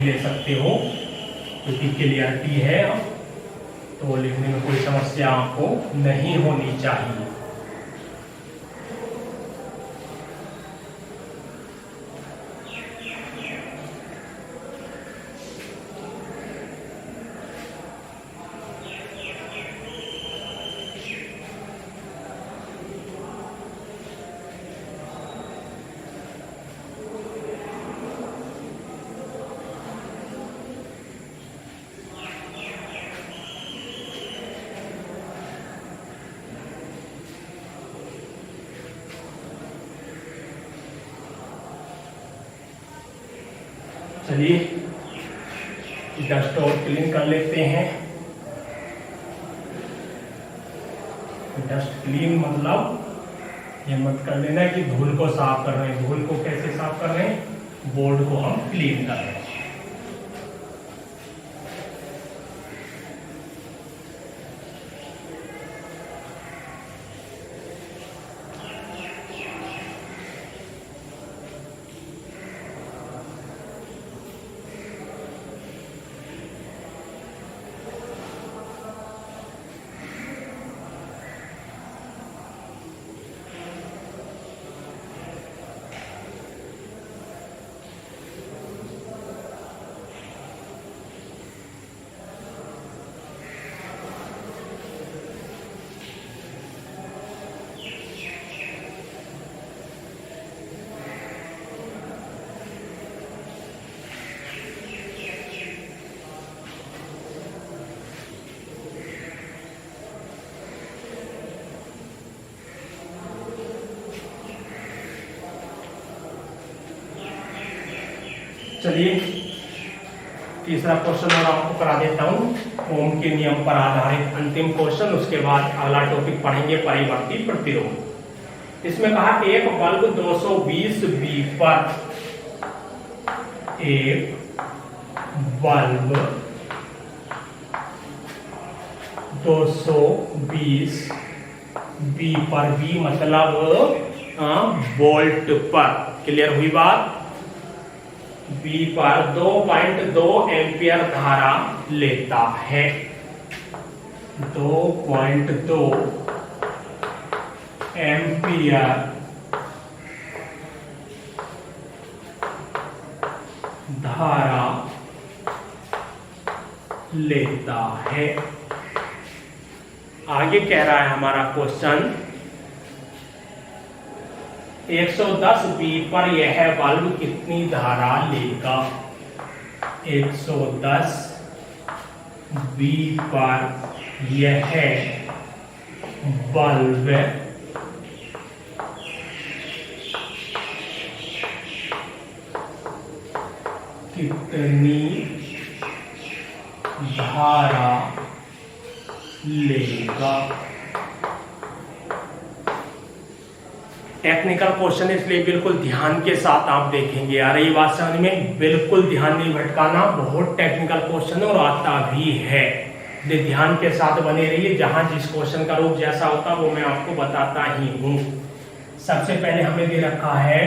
ले सकते हो क्योंकि क्लियरिटी है, तो लिखने में कोई समस्या आपको नहीं होनी चाहिए। चलिए डस्ट और क्लीन कर लेते हैं। डस्ट क्लीन मतलब ये मत कर लेना कि धूल को साफ कर रहे हैं। धूल को कैसे साफ कर रहे हैं? बोर्ड को हम क्लीन कर रहे हैं। चलिए तीसरा क्वेश्चन और आपको करा देता हूं, ओम के नियम पर आधारित अंतिम क्वेश्चन। उसके बाद अगला टॉपिक पढ़ेंगे परिवर्ती प्रतिरोध। इसमें कहा एक बल्ब 220 V पर, एक बल्ब 220 V पर, V मतलब वोल्ट पर, क्लियर हुई बात। V पर 2.2 एम्पियर धारा लेता है। 2.2 एम्पियर धारा लेता है। आगे कह रहा है हमारा क्वेश्चन 110 V पर यह बल्ब कितनी धारा लेगा? 110 V पर यह बल्ब कितनी धारा लेगा? टेक्निकल क्वेश्चन इसलिए बिल्कुल ध्यान के साथ आप देखेंगे। आ रही बात समझ में? बिल्कुल ध्यान नहीं भटकाना, बहुत टेक्निकल क्वेश्चन और आता भी है। ध्यान के साथ बने रहिए। जहां जिस क्वेश्चन का रूप जैसा होता वो मैं आपको बताता ही हूँ। सबसे पहले हमें दे रखा है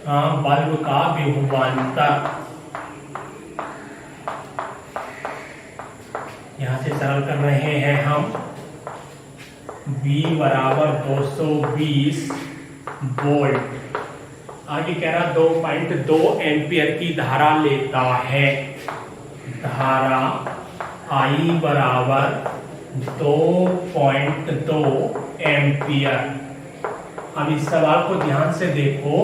बल्ब का विभवांतर। यहां से सरल कर रहे हैं हम। V बराबर 220 वोल्ट। आगे कह रहा 2.2 एम्पियर की धारा लेता है। धारा I बराबर 2.2 एम्पियर। अब इस सवाल को ध्यान से देखो।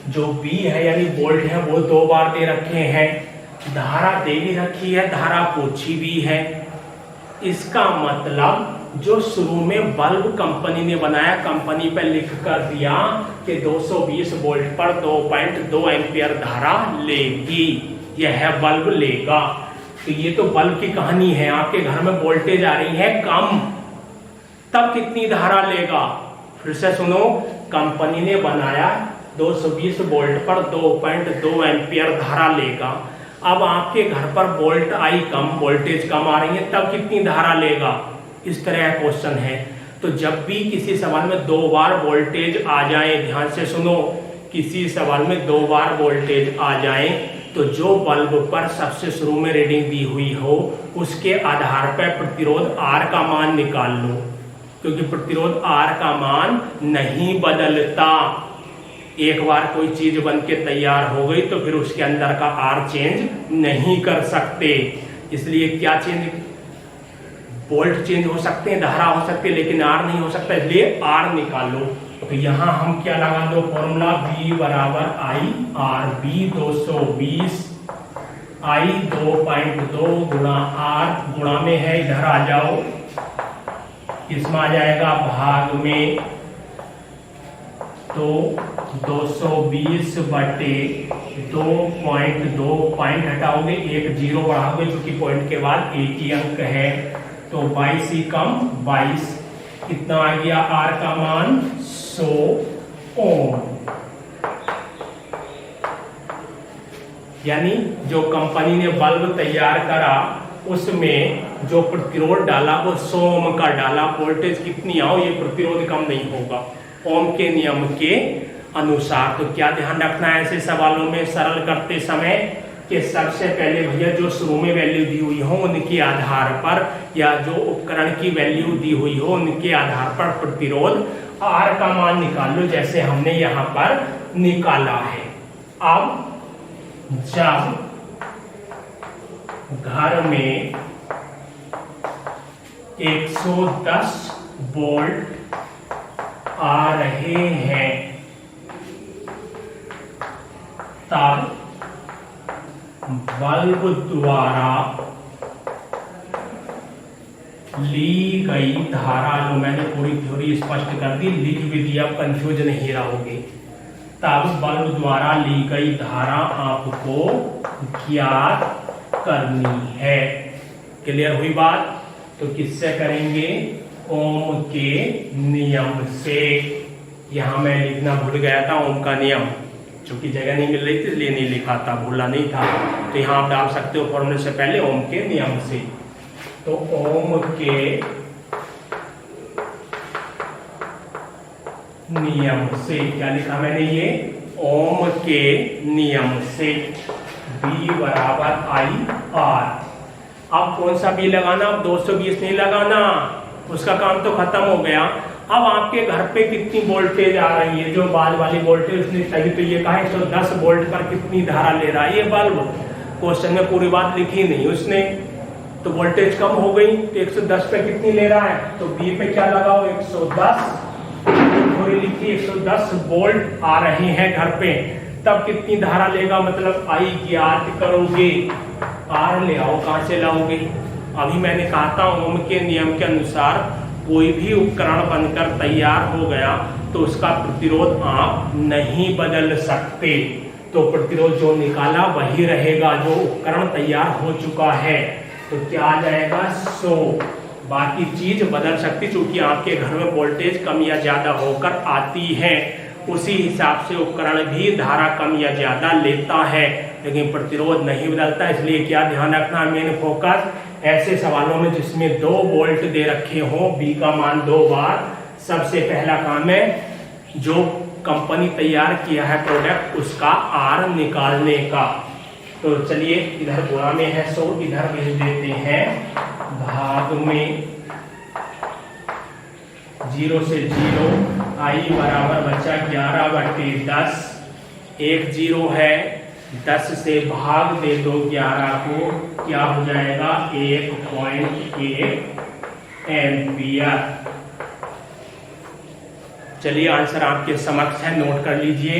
जो V है यानी वोल्ट है वो 2 बार दे रखे हैं, धारा दे भी रखी है, धारा पूछी भी है। इसका मतलब जो शुरू में बल्ब कंपनी ने बनाया, कंपनी पे लिख कर दिया कि 220 वोल्ट पर 2.2 एम्पियर धारा लेगी, यह बल्ब लेगा। तो ये तो बल्ब की कहानी है। आपके घर में वोल्टेज आ रही है कम, तब कितनी धारा लेगा? फिर से सुनो, कंपनी ने बनाया 220 वोल्ट पर 2.2 एम्पियर धारा लेगा। अब आपके घर पर वोल्ट आई कम, वोल्टेज कम आ रही है, तब कितनी धारा लेगा? इस तरह क्वेश्चन है। तो जब भी किसी सवाल में 2 बार वोल्टेज आ जाए, ध्यान से सुनो, किसी सवाल में 2 बार वोल्टेज आ जाए तो जो बल्ब पर सबसे शुरू में रीडिंग दी हुई हो उसके आधार पर प्रतिरोध R का मान निकाल लो, क्योंकि प्रतिरोध R का मान नहीं बदलता। एक बार कोई चीज बन के तैयार हो गई तो फिर उसके अंदर का R चेंज नहीं कर सकते। इसलिए क्या चेंज, वोल्ट चेंज हो सकते हैं, धारा हो सकती है, लेकिन R नहीं हो सकता, इसलिए R निकालो। तो यहाँ हम क्या लगा दो फॉर्मूला, V बराबर I R, B 220 I 2.2 गुणा R गुणा में है, इधर आ जाओ, इसमें आ जाएगा भाग में, तो 220 बटे 2.2, पॉइंट हटाओगे, एक जीरो बढ़ाओगे क्योंकि पॉइंट के बाद एक ही अंक है, तो 22 ही कम 22, कितना आ गया R का मान 100 ओम। यानी जो कंपनी ने बल्ब तैयार करा उसमें जो प्रतिरोध डाला वो 100 ओम का डाला, वोल्टेज कितनी आओ ये प्रतिरोध कम नहीं होगा ओम के नियम के अनुसार। तो क्या ध्यान रखना है ऐसे सवालों में सरल करते समय कि सबसे पहले भैया जो शुरू में वैल्यू दी हुई हो उनके आधार पर, या जो उपकरण की वैल्यू दी हुई हो उनके आधार पर प्रतिरोध R का मान निकाल लो, जैसे हमने यहाँ पर निकाला है। अब जब घर में 110 वोल्ट आ रहे हैं तब बल्ब द्वारा ली गई धारा, लो मैंने पूरी थ्योरी स्पष्ट कर दी, लिख भी दिया, कंफ्यूज नहीं रहोगे। तब बल्ब द्वारा ली गई धारा आपको ज्ञात करनी है। क्लियर हुई बात? तो किससे करेंगे? ओम के नियम से। यहां मैं लिखना भूल गया था ओम का नियम, चूंकि जगह नहीं मिल रही थी इसलिए नहीं लिखा था, भूला नहीं था। तो यहां आप डाल सकते हो फॉर्मूले से पहले ओम के नियम से। तो ओम के नियम से क्या लिखा मैंने? ये ओम के नियम से B बराबर I R। अब कौन सा B लगाना? अब 220 नहीं लगाना, उसका काम तो खत्म हो गया। अब आपके घर पे कितनी वोल्टेज आ रही है? जो बाद वाली वोल्टेज, उसने तभी तो ये कहा 110 वोल्ट पर कितनी धारा ले रहा है ये बल्ब। क्वेश्चन में पूरी बात लिखी नहीं उसने, तो वोल्टेज कम हो गई तो 110 पे कितनी ले रहा है? तो बी पे क्या लगाओ? 110, थोड़ी लिखी 110 वोल्ट आ रहे हैं घर पे, तब कितनी धारा लेगा? मतलब आई ज्ञात करोगे। आर ले आओ, कहां से लाओगे? अभी मैंने कहा था ओम के नियम के अनुसार कोई भी उपकरण बनकर तैयार हो गया तो उसका प्रतिरोध आप नहीं बदल सकते। तो प्रतिरोध जो निकाला वही रहेगा जो उपकरण तैयार हो चुका है। तो क्या आ जाएगा? 100। बाकी चीज बदल सकती, क्योंकि आपके घर में वोल्टेज कम या ज्यादा होकर आती है, उसी हिसाब से उपकरण भी धारा कम या ज्यादा लेता है, लेकिन प्रतिरोध नहीं बदलता। इसलिए क्या ध्यान रखना, मेन फोकस ऐसे सवालों में जिसमें 2 वोल्ट दे रखे हो, बी का मान 2 बार, सबसे पहला काम है जो कंपनी तैयार किया है प्रोडक्ट उसका आर निकालने का। तो चलिए इधर गुणा में है 100, इधर भेज देते हैं भाग में, 0 से 0, आई बराबर बचा 11/10, 1 0 है, 10 से भाग दे दो 11 को, क्या हो जाएगा? 1.1 एम्पियर। चलिए आंसर आपके समक्ष है, नोट कर लीजिए।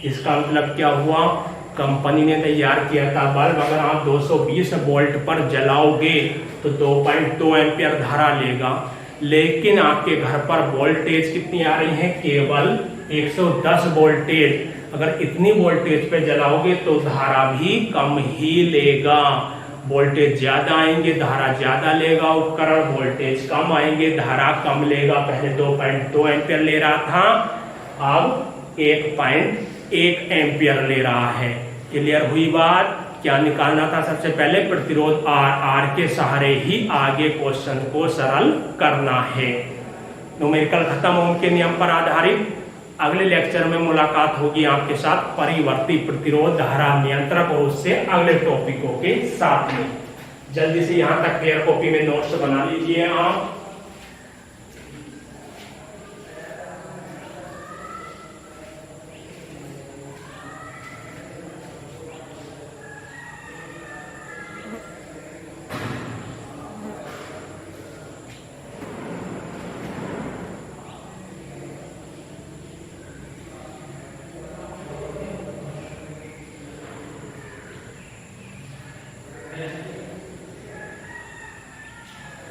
इसका मतलब क्या हुआ? कंपनी ने तैयार किया था बल्ब, अगर आप 220 वोल्ट पर जलाओगे तो 2.2 एम्पियर धारा लेगा, लेकिन आपके घर पर वोल्टेज कितनी आ रही है? केवल 110 वोल्टेज। अगर इतनी वोल्टेज पे जलाओगे तो धारा भी कम ही लेगा। वोल्टेज ज्यादा आएंगे, धारा ज्यादा लेगा उपकरण, वोल्टेज कम आएंगे, धारा कम लेगा। पहले 2.2 एम्पियर ले रहा था, अब 1.1 एम्पियर ले रहा है। क्लियर हुई बात? क्या निकालना था? सबसे पहले प्रतिरोध आर के सहारे ही आगे क्वेश्चन को सरल करना है। न्यूमेरिकल खत्म ओम के नियम पर आधारित। अगले लेक्चर में मुलाकात होगी आपके साथ परिवर्ती प्रतिरोध धारा नियंत्रक और उससे अगले टॉपिकों के साथ में। जल्दी से यहाँ तक क्लियर कॉपी में नोट्स बना लीजिए आप।